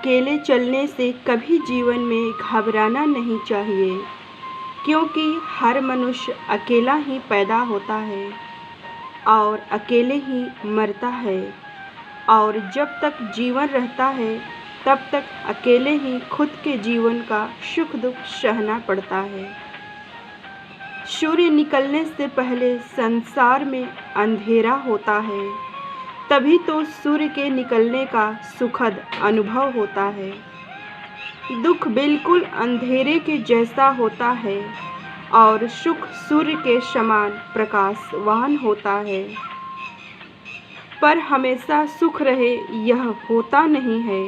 अकेले चलने से कभी जीवन में घबराना नहीं चाहिए, क्योंकि हर मनुष्य अकेला ही पैदा होता है और अकेले ही मरता है, और जब तक जीवन रहता है तब तक अकेले ही खुद के जीवन का सुख दुख सहना पड़ता है। सूर्य निकलने से पहले संसार में अंधेरा होता है, तभी तो सूर्य के निकलने का सुखद अनुभव होता है। दुख बिल्कुल अंधेरे के जैसा होता है और सुख सूर्य के समान प्रकाशवान होता है। पर हमेशा सुख रहे यह होता नहीं है,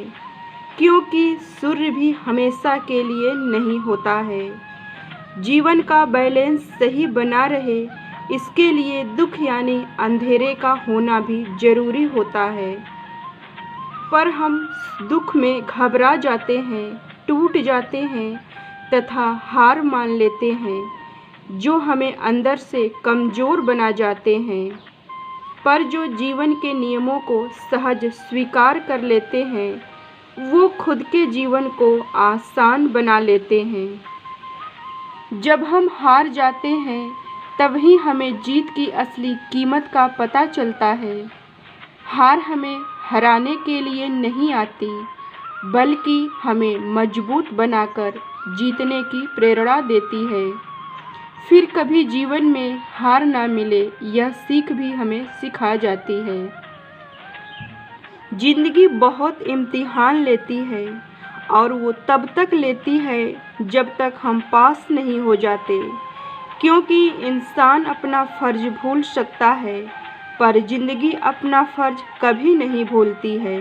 क्योंकि सूर्य भी हमेशा के लिए नहीं होता है। जीवन का बैलेंस सही बना रहे, इसके लिए दुख यानी अंधेरे का होना भी जरूरी होता है। पर हम दुख में घबरा जाते हैं, टूट जाते हैं तथा हार मान लेते हैं, जो हमें अंदर से कमज़ोर बना जाते हैं। पर जो जीवन के नियमों को सहज स्वीकार कर लेते हैं, वो खुद के जीवन को आसान बना लेते हैं। जब हम हार जाते हैं तभी हमें जीत की असली कीमत का पता चलता है। हार हमें हराने के लिए नहीं आती, बल्कि हमें मजबूत बनाकर जीतने की प्रेरणा देती है। फिर कभी जीवन में हार ना मिले, यह सीख भी हमें सिखा जाती है। जिंदगी बहुत इम्तिहान लेती है, और वो तब तक लेती है जब तक हम पास नहीं हो जाते, क्योंकि इंसान अपना फ़र्ज भूल सकता है, पर ज़िंदगी अपना फ़र्ज कभी नहीं भूलती है।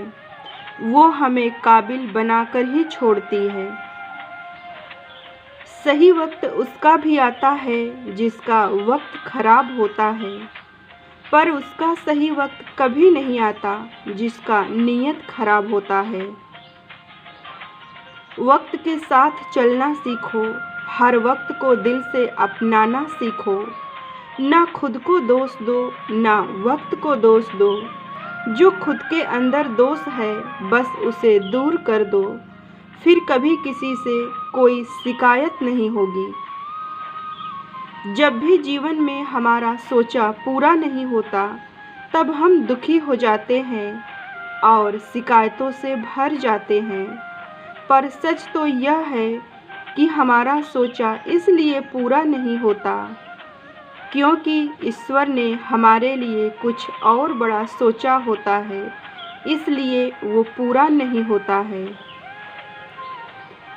वो हमें काबिल बनाकर ही छोड़ती है। सही वक्त उसका भी आता है जिसका वक्त खराब होता है, पर उसका सही वक्त कभी नहीं आता जिसका नीयत खराब होता है। वक्त के साथ चलना सीखो, हर वक्त को दिल से अपनाना सीखो। ना खुद को दोष दो, ना वक्त को दोष दो। जो खुद के अंदर दोष है, बस उसे दूर कर दो, फिर कभी किसी से कोई शिकायत नहीं होगी। जब भी जीवन में हमारा सोचा पूरा नहीं होता, तब हम दुखी हो जाते हैं और शिकायतों से भर जाते हैं। पर सच तो यह है कि हमारा सोचा इसलिए पूरा नहीं होता, क्योंकि ईश्वर ने हमारे लिए कुछ और बड़ा सोचा होता है, इसलिए वो पूरा नहीं होता है।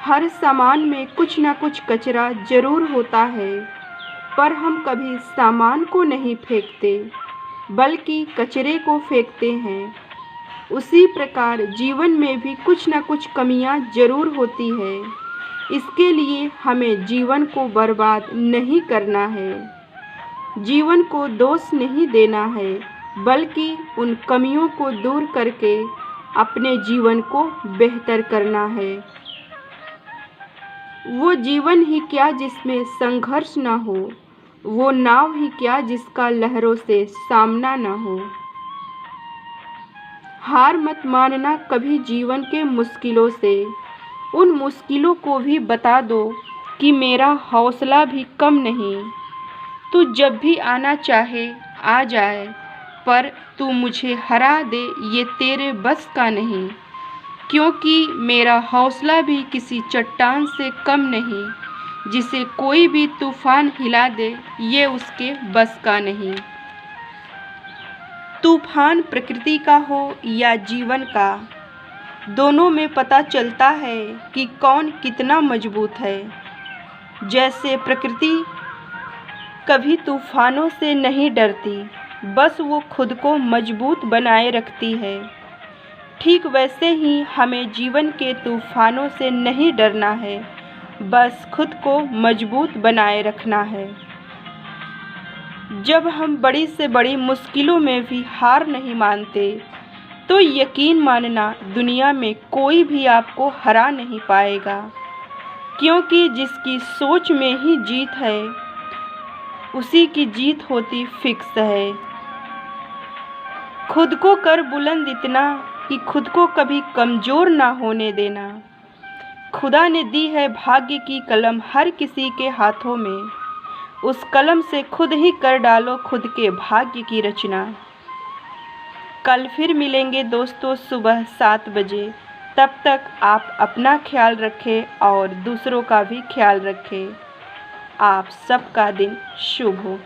हर सामान में कुछ न कुछ कचरा जरूर होता है, पर हम कभी सामान को नहीं फेंकते, बल्कि कचरे को फेंकते हैं। उसी प्रकार जीवन में भी कुछ न कुछ कमियां जरूर होती है, इसके लिए हमें जीवन को बर्बाद नहीं करना है। जीवन को दोष नहीं देना है, बल्कि उन कमियों को दूर करके अपने जीवन को बेहतर करना है। वो जीवन ही क्या जिसमें संघर्ष ना हो, वो नाव ही क्या जिसका लहरों से सामना ना हो। हार मत मानना कभी जीवन के मुश्किलों से। उन मुश्किलों को भी बता दो कि मेरा हौसला भी कम नहीं। तू जब भी आना चाहे आ जाए, पर तू मुझे हरा दे ये तेरे बस का नहीं, क्योंकि मेरा हौसला भी किसी चट्टान से कम नहीं। जिसे कोई भी तूफान हिला दे, ये उसके बस का नहीं। तूफान प्रकृति का हो या जीवन का, दोनों में पता चलता है कि कौन कितना मजबूत है। जैसे प्रकृति कभी तूफानों से नहीं डरती, बस वो खुद को मजबूत बनाए रखती है। ठीक वैसे ही हमें जीवन के तूफानों से नहीं डरना है, बस खुद को मजबूत बनाए रखना है। जब हम बड़ी से बड़ी मुश्किलों में भी हार नहीं मानते, तो यकीन मानना दुनिया में कोई भी आपको हरा नहीं पाएगा, क्योंकि जिसकी सोच में ही जीत है, उसी की जीत होती फिक्स है। खुद को कर बुलंद इतना कि खुद को कभी कमज़ोर ना होने देना। खुदा ने दी है भाग्य की कलम हर किसी के हाथों में, उस कलम से खुद ही कर डालो खुद के भाग्य की रचना। कल फिर मिलेंगे दोस्तों सुबह 7 बजे। तब तक आप अपना ख्याल रखें और दूसरों का भी ख्याल रखें। आप सबका दिन शुभ हो।